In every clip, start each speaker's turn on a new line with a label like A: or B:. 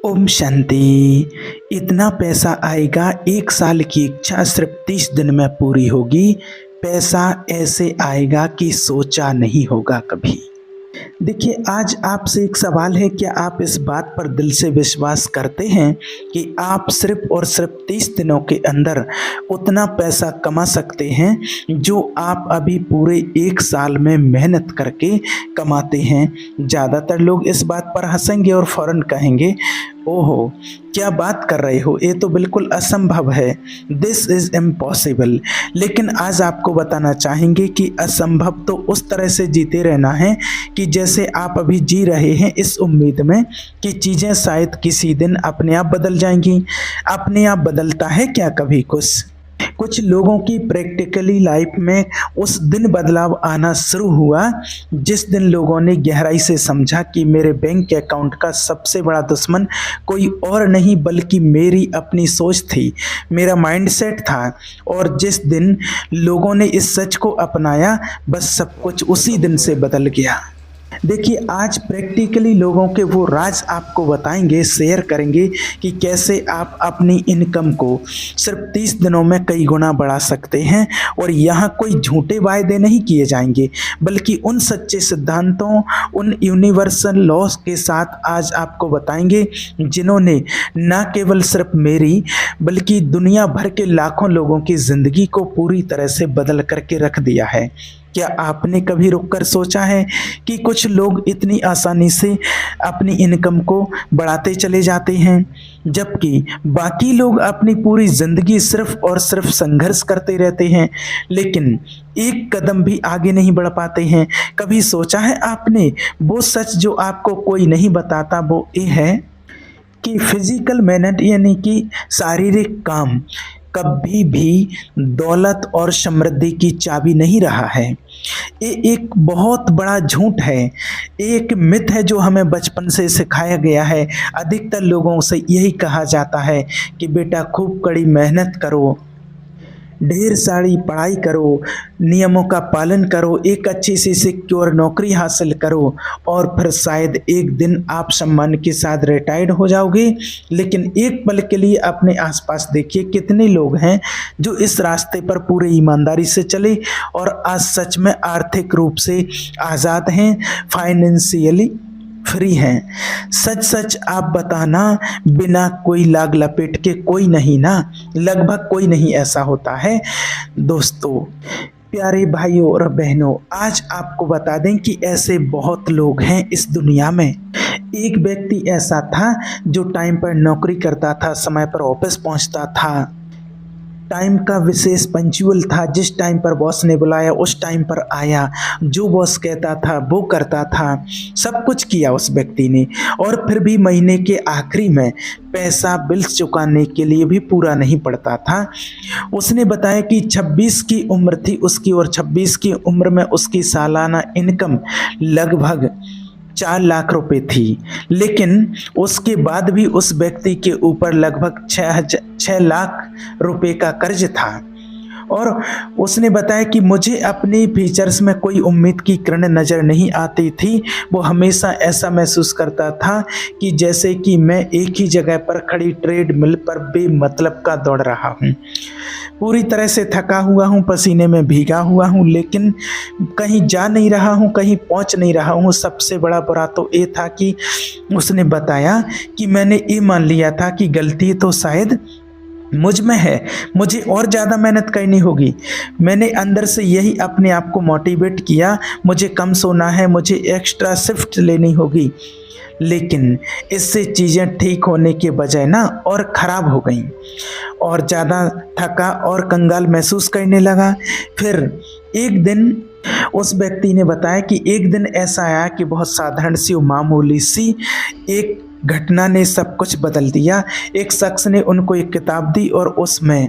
A: ओम शांति। इतना पैसा आएगा, 1 साल की इच्छा सिर्फ 30 दिन में पूरी होगी। पैसा ऐसे आएगा कि सोचा नहीं होगा कभी। देखिए, आज आपसे एक सवाल है, क्या आप इस बात पर दिल से विश्वास करते हैं कि आप सिर्फ और सिर्फ 30 दिनों के अंदर उतना पैसा कमा सकते हैं जो आप अभी पूरे 1 साल में मेहनत करके कमाते हैं? ज़्यादातर लोग इस बात पर हंसेंगे और फौरन कहेंगे, ओहो, क्या बात कर रहे हो, ये तो बिल्कुल असंभव है, दिस इज़ इम्पॉसिबल। लेकिन आज आपको बताना चाहेंगे कि असंभव तो उस तरह से जीते रहना है कि जैसे आप अभी जी रहे हैं, इस उम्मीद में कि चीज़ें शायद किसी दिन अपने आप बदल जाएंगी। अपने आप बदलता है क्या कभी कुछ लोगों की प्रैक्टिकली लाइफ में उस दिन बदलाव आना शुरू हुआ जिस दिन लोगों ने गहराई से समझा कि मेरे बैंक अकाउंट का सबसे बड़ा दुश्मन कोई और नहीं बल्कि मेरी अपनी सोच थी, मेरा माइंडसेट था। और जिस दिन लोगों ने इस सच को अपनाया, बस सब कुछ उसी दिन से बदल गया। देखिए, आज प्रैक्टिकली लोगों के वो राज आपको बताएंगे, शेयर करेंगे कि कैसे आप अपनी इनकम को सिर्फ 30 दिनों में कई गुना बढ़ा सकते हैं। और यहाँ कोई झूठे वायदे नहीं किए जाएंगे, बल्कि उन सच्चे सिद्धांतों, उन यूनिवर्सल लॉस के साथ आज आपको बताएंगे जिन्होंने न केवल सिर्फ मेरी बल्कि दुनिया भर के लाखों लोगों की ज़िंदगी को पूरी तरह से बदल करके रख दिया है। क्या आपने कभी रुककर सोचा है कि कुछ लोग इतनी आसानी से अपनी इनकम को बढ़ाते चले जाते हैं, जबकि बाकी लोग अपनी पूरी ज़िंदगी सिर्फ और सिर्फ संघर्ष करते रहते हैं, लेकिन एक कदम भी आगे नहीं बढ़ पाते हैं? कभी सोचा है आपने वो सच जो आपको कोई नहीं बताता? वो ये है कि फिजिकल मेहनत यानी कि शारीरिक काम कभी भी दौलत और समृद्धि की चाबी नहीं रहा है। ये एक बहुत बड़ा झूठ है, एक मिथ है जो हमें बचपन से सिखाया गया है। अधिकतर लोगों से यही कहा जाता है कि बेटा खूब कड़ी मेहनत करो, ढेर सारी पढ़ाई करो, नियमों का पालन करो, एक अच्छी सी सिक्योर नौकरी हासिल करो और फिर शायद एक दिन आप सम्मान के साथ रिटायर्ड हो जाओगे। लेकिन एक पल के लिए अपने आसपास देखिए, कितने लोग हैं जो इस रास्ते पर पूरे ईमानदारी से चले और आज सच में आर्थिक रूप से आज़ाद हैं, फाइनेंशियली फ्री हैं। सच सच आप बताना, बिना कोई लाग लपेट के कोई नहीं ना, लगभग कोई नहीं ऐसा होता है। दोस्तों, प्यारे भाइयों और बहनों, आज आपको बता दें कि ऐसे बहुत लोग हैं इस दुनिया में। एक व्यक्ति ऐसा था जो टाइम पर नौकरी करता था, समय पर ऑफिस पहुंचता था, टाइम का विशेष पंक्चुअल था, जिस टाइम पर बॉस ने बुलाया उस टाइम पर आया, जो बॉस कहता था वो करता था, सब कुछ किया उस व्यक्ति ने। और फिर भी महीने के आखिरी में पैसा बिल्स चुकाने के लिए भी पूरा नहीं पड़ता था। उसने बताया कि 26 की उम्र थी उसकी और 26 की उम्र में उसकी सालाना इनकम लगभग 4 लाख रुपए थी, लेकिन उसके बाद भी उस व्यक्ति के ऊपर लगभग 6 लाख रुपए का कर्ज था। और उसने बताया कि मुझे अपने फीचर्स में कोई उम्मीद की किरण नज़र नहीं आती थी। वो हमेशा ऐसा महसूस करता था कि जैसे कि मैं एक ही जगह पर खड़ी ट्रेडमिल पर बेमतलब का दौड़ रहा हूँ, पूरी तरह से थका हुआ हूँ, पसीने में भीगा हुआ हूँ, लेकिन कहीं जा नहीं रहा हूँ, कहीं पहुँच नहीं रहा हूँ। सबसे बड़ा बुरा तो ये था कि उसने बताया कि मैंने ये मान लिया था कि गलती तो शायद मुझ में है, मुझे और ज़्यादा मेहनत करनी होगी। मैंने अंदर से यही अपने आप को मोटिवेट किया, मुझे कम सोना है, मुझे एक्स्ट्रा शिफ्ट लेनी होगी। लेकिन इससे चीज़ें ठीक होने के बजाय ना और ख़राब हो गईं, और ज़्यादा थका और कंगाल महसूस करने लगा। फिर एक दिन उस व्यक्ति ने बताया कि एक दिन ऐसा आया कि बहुत साधारण सी मामूली सी एक घटना ने सब कुछ बदल दिया। एक शख्स ने उनको एक किताब दी और उसमें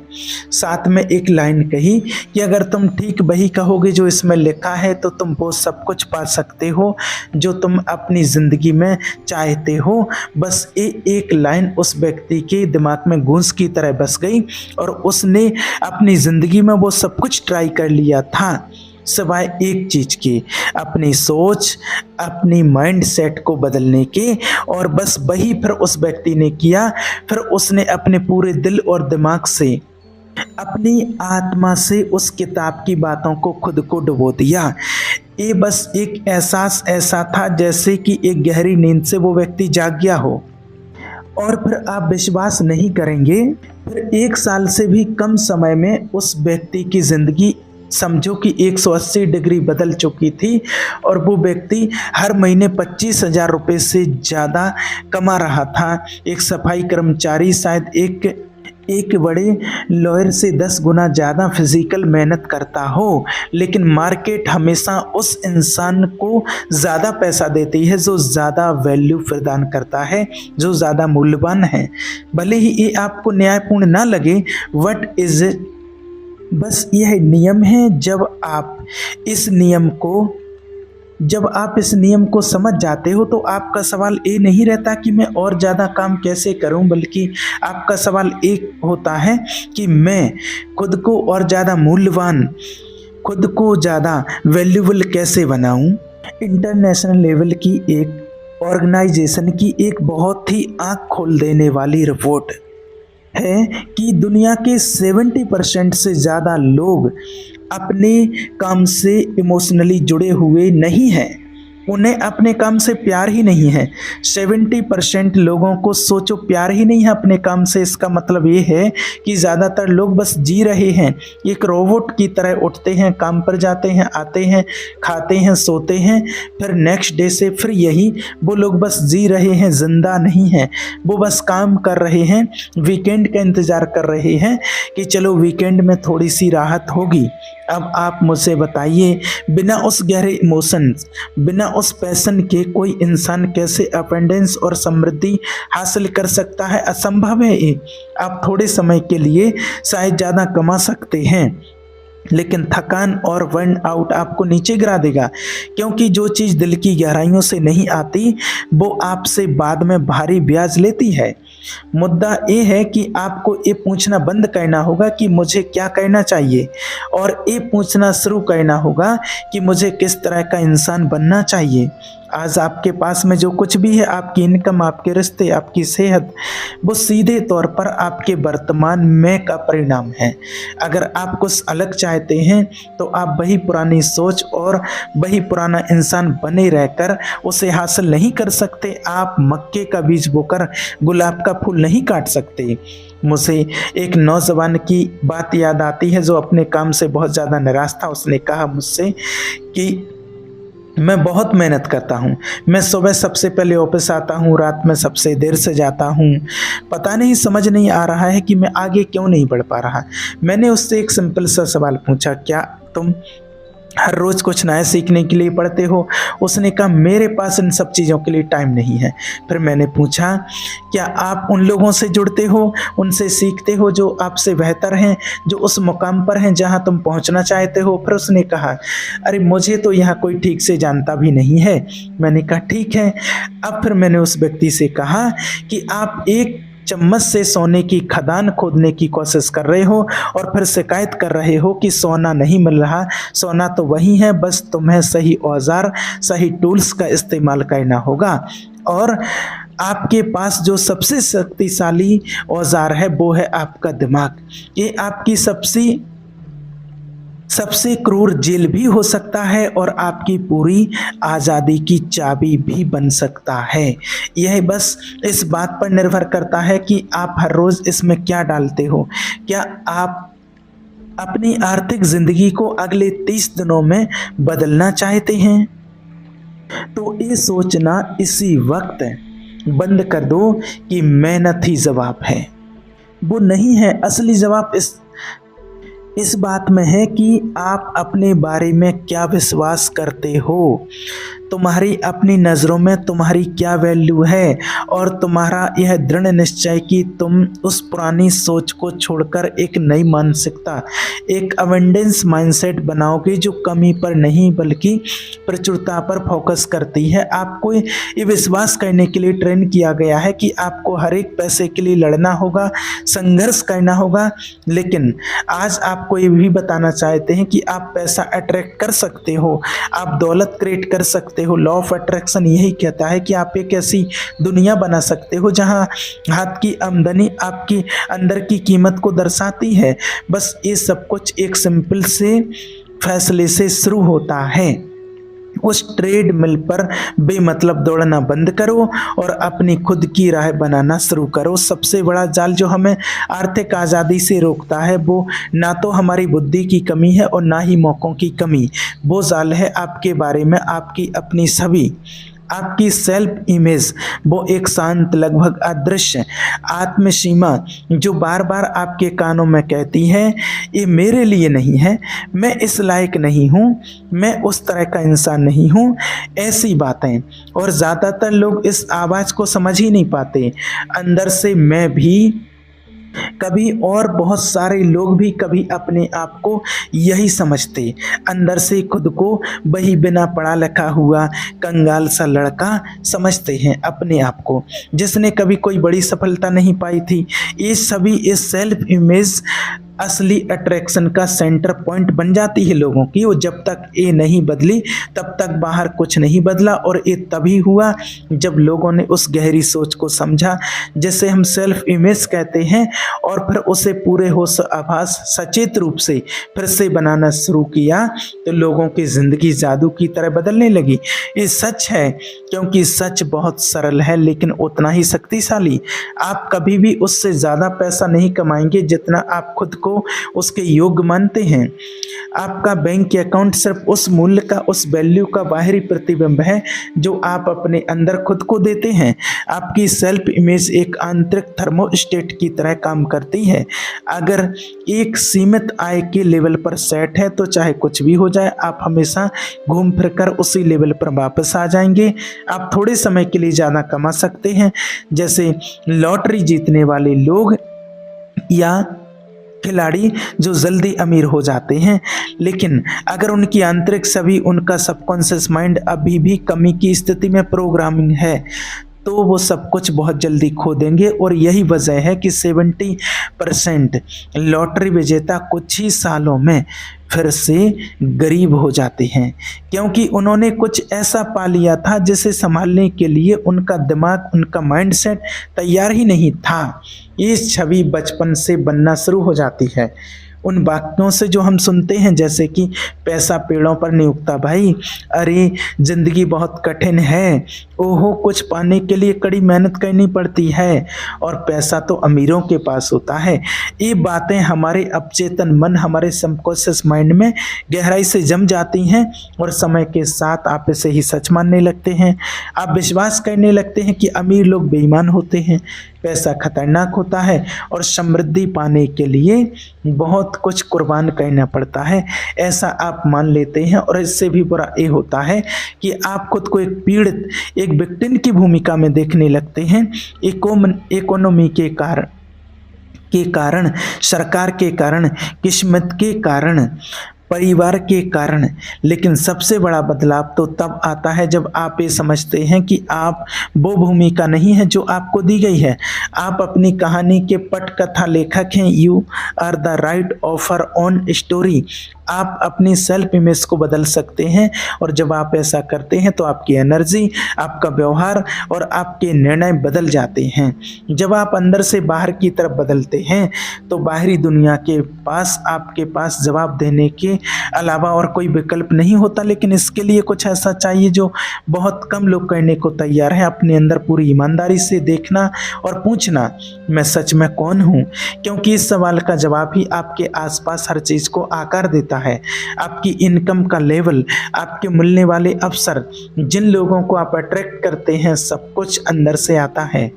A: साथ में एक लाइन कही कि अगर तुम ठीक वही कहोगे जो इसमें लिखा है तो तुम वो सब कुछ पा सकते हो जो तुम अपनी ज़िंदगी में चाहते हो। बस ये एक लाइन उस व्यक्ति के दिमाग में गूंज की तरह बस गई और उसने अपनी ज़िंदगी में वो सब कुछ ट्राई कर लिया था। सिवाय एक चीज़ के, अपनी सोच, अपनी माइंड सेट को बदलने के। और बस वही फिर उस व्यक्ति ने किया। फिर उसने अपने पूरे दिल और दिमाग से, अपनी आत्मा से उस किताब की बातों को खुद को डुबो दिया। ये बस एक एहसास ऐसा था जैसे कि एक गहरी नींद से वो व्यक्ति जाग गया हो। और फिर आप विश्वास नहीं करेंगे, फिर 1 साल से भी कम समय में उस व्यक्ति की ज़िंदगी समझो कि 180 डिग्री बदल चुकी थी। और वो व्यक्ति हर महीने 25,000 रुपये से ज़्यादा कमा रहा था। एक सफाई कर्मचारी शायद एक बड़े लॉयर से 10 गुना ज़्यादा फिजिकल मेहनत करता हो, लेकिन मार्केट हमेशा उस इंसान को ज़्यादा पैसा देती है जो ज़्यादा वैल्यू प्रदान करता है, जो ज़्यादा मूल्यवान है। भले ही ये आपको न्यायपूर्ण ना लगे, व्हाट इज इट, बस यह नियम है। जब आप इस नियम को समझ जाते हो तो आपका सवाल ये नहीं रहता कि मैं और ज़्यादा काम कैसे करूं, बल्कि आपका सवाल एक होता है कि मैं खुद को और ज़्यादा मूल्यवान, खुद को ज़्यादा वैल्यूबल कैसे बनाऊं। इंटरनेशनल लेवल की एक ऑर्गेनाइजेशन की एक बहुत ही आँख खोल देने वाली रिपोर्ट है कि दुनिया के 70% से ज़्यादा लोग अपने काम से इमोशनली जुड़े हुए नहीं हैं। उन्हें अपने काम से प्यार ही नहीं है। 70% लोगों को सोचो प्यार ही नहीं है अपने काम से। इसका मतलब ये है कि ज़्यादातर लोग बस जी रहे हैं, एक रोबोट की तरह उठते हैं, काम पर जाते हैं, आते हैं, खाते हैं, सोते हैं, फिर नेक्स्ट डे से फिर यही। वो लोग बस जी रहे हैं, जिंदा नहीं हैं। वो बस काम कर रहे हैं, वीकेंड का इंतज़ार कर रहे हैं कि चलो वीकेंड में थोड़ी सी राहत होगी। अब आप मुझसे बताइए, बिना उस गहरे इमोशंस, बिना उस पैशन के कोई इंसान कैसे अपेंडेंस और समृद्धि हासिल कर सकता है? असंभव है ये। आप थोड़े समय के लिए शायद ज़्यादा कमा सकते हैं, लेकिन थकान और बर्न आउट आपको नीचे गिरा देगा, क्योंकि जो चीज़ दिल की गहराइयों से नहीं आती वो आपसे बाद में भारी ब्याज लेती है। मुद्दा ये है कि आपको ये पूछना बंद करना होगा कि मुझे क्या करना चाहिए, और ये पूछना शुरू करना होगा कि मुझे किस तरह का इंसान बनना चाहिए। आज आपके पास में जो कुछ भी है, आपकी इनकम, आपके रिश्ते, आपकी सेहत, वो सीधे तौर पर आपके वर्तमान में का परिणाम है। अगर आप कुछ अलग चाहते हैं तो आप वही पुरानी सोच और वही पुराना इंसान बने रहकर उसे हासिल नहीं कर सकते। आप मक्के का बीज बोकर गुलाब का फूल नहीं काट सकते। मुझे एक नौजवान की बात याद आती है जो अपने काम से बहुत ज़्यादा निराश था। उसने कहा मुझसे कि मैं बहुत मेहनत करता हूँ, मैं सुबह सबसे पहले ऑफिस आता हूँ, रात में सबसे देर से जाता हूँ, पता नहीं, समझ नहीं आ रहा है कि मैं आगे क्यों नहीं बढ़ पा रहा। मैंने उससे एक सिंपल सा सवाल पूछा, क्या तुम हर रोज़ कुछ नया सीखने के लिए पढ़ते हो? उसने कहा मेरे पास इन सब चीज़ों के लिए टाइम नहीं है। फिर मैंने पूछा, क्या आप उन लोगों से जुड़ते हो, उनसे सीखते हो जो आपसे बेहतर हैं, जो उस मुकाम पर हैं जहां तुम पहुंचना चाहते हो? फिर उसने कहा, अरे मुझे तो यहाँ कोई ठीक से जानता भी नहीं है। मैंने कहा ठीक है। अब फिर मैंने उस व्यक्ति से कहा कि आप एक चम्मच से सोने की खदान खोदने की कोशिश कर रहे हो और फिर शिकायत कर रहे हो कि सोना नहीं मिल रहा। सोना तो वही है, बस तुम्हें सही औजार, सही टूल्स का इस्तेमाल करना होगा। और आपके पास जो सबसे शक्तिशाली औजार है वो है आपका दिमाग। ये आपकी सबसे क्रूर जेल भी हो सकता है और आपकी पूरी आज़ादी की चाबी भी बन सकता है। यह बस इस बात पर निर्भर करता है कि आप हर रोज़ इसमें क्या डालते हो। क्या आप अपनी आर्थिक ज़िंदगी को अगले 30 दिनों में बदलना चाहते हैं? तो ये सोचना इसी वक्त बंद कर दो कि मेहनत ही जवाब है। वो नहीं है। असली जवाब इस बात में है कि आप अपने बारे में क्या विश्वास करते हो। तुम्हारी अपनी नज़रों में तुम्हारी क्या वैल्यू है, और तुम्हारा यह दृढ़ निश्चय कि तुम उस पुरानी सोच को छोड़कर एक नई मानसिकता, एक अवेंडेंस माइंडसेट बनाओगे जो कमी पर नहीं बल्कि प्रचुरता पर फोकस करती है। आपको ये विश्वास करने के लिए ट्रेन किया गया है कि आपको हर एक पैसे के लिए लड़ना होगा, संघर्ष करना होगा, लेकिन आज आप आपको ये भी बताना चाहते हैं कि आप पैसा अट्रैक्ट कर सकते हो, आप दौलत क्रिएट कर सकते हो। लॉ ऑफ अट्रैक्शन यही कहता है कि आप एक ऐसी दुनिया बना सकते हो जहां हाथ की आमदनी आपकी अंदर की कीमत को दर्शाती है। बस ये सब कुछ एक सिंपल से फैसले से शुरू होता है। उस ट्रेड मिल पर बेमतलब दौड़ना बंद करो और अपनी खुद की राह बनाना शुरू करो। सबसे बड़ा जाल जो हमें आर्थिक आज़ादी से रोकता है वो ना तो हमारी बुद्धि की कमी है और ना ही मौक़ों की कमी, वो जाल है आपके बारे में आपकी अपनी छवि, आपकी सेल्फ इमेज। वो एक शांत लगभग अदृश्य आत्मसीमा जो बार बार आपके कानों में कहती है ये मेरे लिए नहीं है, मैं इस लायक नहीं हूँ, मैं उस तरह का इंसान नहीं हूँ, ऐसी बातें। और ज़्यादातर लोग इस आवाज़ को समझ ही नहीं पाते। अंदर से मैं भी कभी और बहुत सारे लोग भी कभी अपने आप को यही समझते, अंदर से खुद को वही बिना पढ़ा लिखा हुआ कंगाल सा लड़का समझते हैं अपने आप को, जिसने कभी कोई बड़ी सफलता नहीं पाई थी। ये सभी इस सेल्फ इमेज असली अट्रैक्शन का सेंटर पॉइंट बन जाती है लोगों की। वो जब तक ये नहीं बदली तब तक बाहर कुछ नहीं बदला, और ये तभी हुआ जब लोगों ने उस गहरी सोच को समझा जिसे हम सेल्फ इमेज कहते हैं, और फिर उसे पूरे होश आभास सचेत रूप से फिर से बनाना शुरू किया तो लोगों की ज़िंदगी जादू की तरह बदलने लगी। ये सच है, क्योंकि सच बहुत सरल है लेकिन उतना ही शक्तिशाली। आप कभी भी उससे ज़्यादा पैसा नहीं कमाएंगे जितना आप खुद को उसके योग्य मानते हैं। आपका बैंक अकाउंट सिर्फ उस मूल्य का, उस वैल्यू का बाहरी प्रतिबिंब है जो आप अपने अंदर खुद को देते हैं। आपकी सेल्फ इमेज एक आंतरिक थर्मोस्टेट की तरह काम करती है। अगर एक सीमित आय के लेवल पर सेट है तो चाहे कुछ भी हो जाए आप हमेशा घूम फिर कर उसी लेवल पर वापस आ जाएंगे। आप थोड़े समय के लिए ज़्यादा कमा सकते हैं, जैसे लॉटरी जीतने वाले लोग या खिलाड़ी जो जल्दी अमीर हो जाते हैं, लेकिन अगर उनकी आंतरिक छवि, उनका सबकॉन्शियस माइंड अभी भी कमी की स्थिति में प्रोग्रामिंग है तो वो सब कुछ बहुत जल्दी खो देंगे। और यही वजह है कि 70% लॉटरी विजेता कुछ ही सालों में फिर से गरीब हो जाते हैं, क्योंकि उन्होंने कुछ ऐसा पा लिया था जिसे संभालने के लिए उनका दिमाग, उनका माइंडसेट तैयार ही नहीं था। ये छवि बचपन से बनना शुरू हो जाती है उन वाक्यों से जो हम सुनते हैं, जैसे कि पैसा पेड़ों पर नहीं उगता भाई, अरे ज़िंदगी बहुत कठिन है, ओहो कुछ पाने के लिए कड़ी मेहनत करनी पड़ती है, और पैसा तो अमीरों के पास होता है। ये बातें हमारे अवचेतन मन, हमारे सबकॉन्शियस माइंड में गहराई से जम जाती हैं और समय के साथ आप इसे ही सच मानने लगते हैं। आप विश्वास करने लगते हैं कि अमीर लोग बेईमान होते हैं, पैसा खतरनाक होता है और समृद्धि पाने के लिए बहुत कुछ कुर्बान करना पड़ता है, ऐसा आप मान लेते हैं। और इससे भी बुरा ये होता है कि आप खुद को एक पीड़ित, एक विक्टिम की भूमिका में देखने लगते हैं। इकोनॉमी के कारण, सरकार के कारण, किस्मत के कारण, परिवार के कारण। लेकिन सबसे बड़ा बदलाव तो तब आता है जब आप ये समझते हैं कि आप वो भूमिका नहीं है जो आपको दी गई है। आप अपनी कहानी के पटकथा लेखक हैं। You are the right offer on story. आप अपनी सेल्फ इमेज को बदल सकते हैं, और जब आप ऐसा करते हैं तो आपकी एनर्जी, आपका व्यवहार और आपके निर्णय बदल जाते हैं। जब आप अंदर से बाहर की तरफ बदलते हैं तो बाहरी दुनिया के पास आपके पास जवाब देने के अलावा और कोई विकल्प नहीं होता। लेकिन इसके लिए कुछ ऐसा चाहिए जो बहुत कम लोग करने को तैयार हैं, अपने अंदर पूरी ईमानदारी से देखना और पूछना, मैं सच में कौन हूँ? क्योंकि इस सवाल का जवाब ही आपके आसपास हर चीज़ को आकार देता है। आपकी इनकम का लेवल, आपके मिलने वाले अवसर, जिन लोगों को आप अट्रैक्ट करते हैं, सब कुछ अंदर से आता है।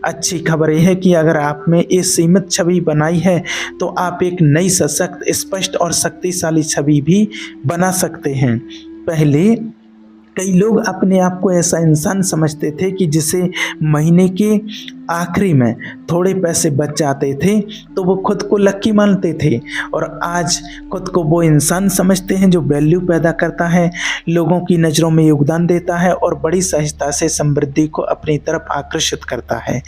A: अच्छी खबर यह है कि अगर आप में ये सीमित छवि बनाई है तो आप एक नई, सशक्त, स्पष्ट और शक्तिशाली छवि भी बना सकते हैं। पहले कई लोग अपने आप को ऐसा इंसान समझते थे कि जिसे महीने के आखिरी में थोड़े पैसे बच जाते थे तो वो खुद को लकी मानते थे, और आज खुद को वो इंसान समझते हैं जो वैल्यू पैदा करता है, लोगों की नज़रों में योगदान देता है और बड़ी सहजता से समृद्धि को अपनी तरफ आकर्षित करता है।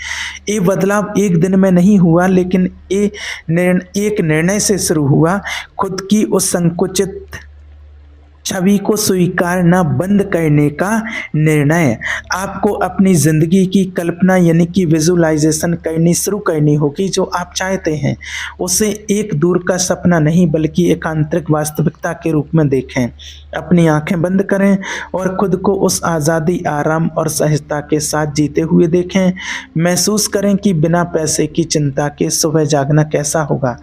A: ये बदलाव एक दिन में नहीं हुआ, लेकिन ये एक निर्णय से शुरू हुआ। खुद की उस संकुचित छवि को स्वीकारना बंद करने का निर्णय। आपको अपनी ज़िंदगी की कल्पना यानी कि विजुअलाइजेशन करनी शुरू करनी होगी। जो आप चाहते हैं उसे एक दूर का सपना नहीं बल्कि एक आंतरिक वास्तविकता के रूप में देखें। अपनी आंखें बंद करें और खुद को उस आज़ादी, आराम और सहजता के साथ जीते हुए देखें। महसूस करें कि बिना पैसे की चिंता के सुबह जागना कैसा होगा,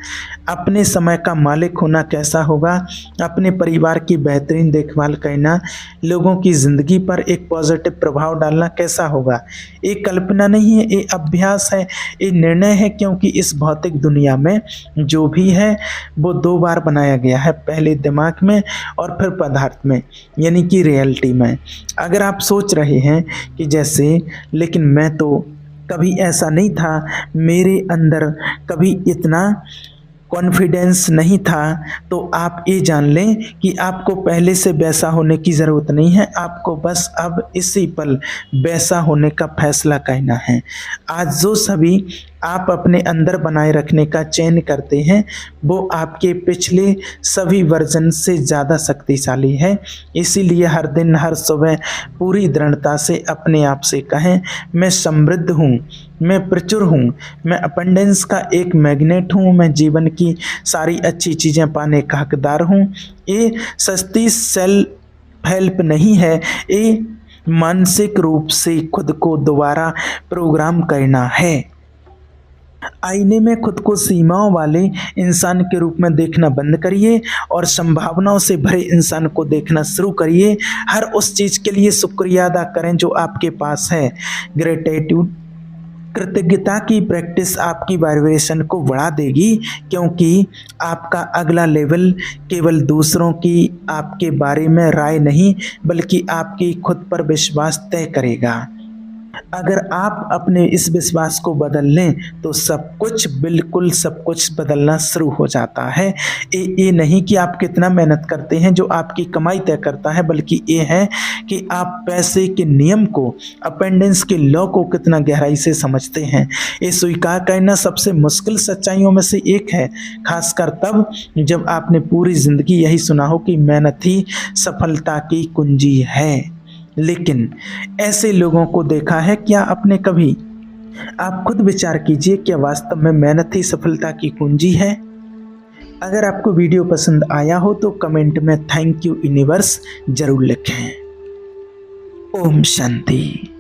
A: अपने समय का मालिक होना कैसा होगा, अपने परिवार की बेहतरीन देखभाल करना, लोगों की ज़िंदगी पर एक पॉजिटिव प्रभाव डालना कैसा होगा। एक कल्पना नहीं है, ये अभ्यास है, ये निर्णय है, क्योंकि इस भौतिक दुनिया में जो भी है वो दो बार बनाया गया है, पहले दिमाग में और फिर पदार्थ में यानी कि रियलिटी में। अगर आप सोच रहे हैं कि जैसे लेकिन मैं तो कभी ऐसा नहीं था, मेरे अंदर कभी इतना कॉन्फिडेंस नहीं था, तो आप ये जान लें कि आपको पहले से वैसा होने की ज़रूरत नहीं है। आपको बस अब इसी पल वैसा होने का फैसला करना है। आज जो सभी आप अपने अंदर बनाए रखने का चयन करते हैं वो आपके पिछले सभी वर्जन से ज़्यादा शक्तिशाली है। इसीलिए हर दिन, हर सुबह पूरी दृढ़ता से अपने आप से कहें, मैं समृद्ध हूँ, मैं प्रचुर हूँ, मैं अपेंडेंस का एक मैग्नेट हूँ, मैं जीवन की सारी अच्छी चीज़ें पाने का हकदार हूँ। ये सस्ती सेल्फ हेल्प नहीं है, ये मानसिक रूप से खुद को दोबारा प्रोग्राम करना है। आईने में खुद को सीमाओं वाले इंसान के रूप में देखना बंद करिए और संभावनाओं से भरे इंसान को देखना शुरू करिए। हर उस चीज़ के लिए शुक्रिया अदा करें जो आपके पास है। ग्रेटिट्यूड, कृतज्ञता की प्रैक्टिस आपकी वाइब्रेशन को बढ़ा देगी, क्योंकि आपका अगला लेवल केवल दूसरों की आपके बारे में राय नहीं बल्कि आपकी खुद पर विश्वास तय करेगा। अगर आप अपने इस विश्वास को बदल लें तो सब कुछ, बिल्कुल सब कुछ बदलना शुरू हो जाता है। ये नहीं कि आप कितना मेहनत करते हैं जो आपकी कमाई तय करता है, बल्कि ये है कि आप पैसे के नियम को, अपेंडेंस के लॉ को कितना गहराई से समझते हैं। ये स्वीकार करना सबसे मुश्किल सच्चाइयों में से एक है, खासकर तब जब आपने पूरी ज़िंदगी यही सुना हो कि मेहनत ही सफलता की कुंजी है। लेकिन ऐसे लोगों को देखा है क्या आपने कभी? आप खुद विचार कीजिए, क्या वास्तव में मेहनत ही सफलता की कुंजी है? अगर आपको वीडियो पसंद आया हो तो कमेंट में थैंक यू यूनिवर्स जरूर लिखें। ओम शांति।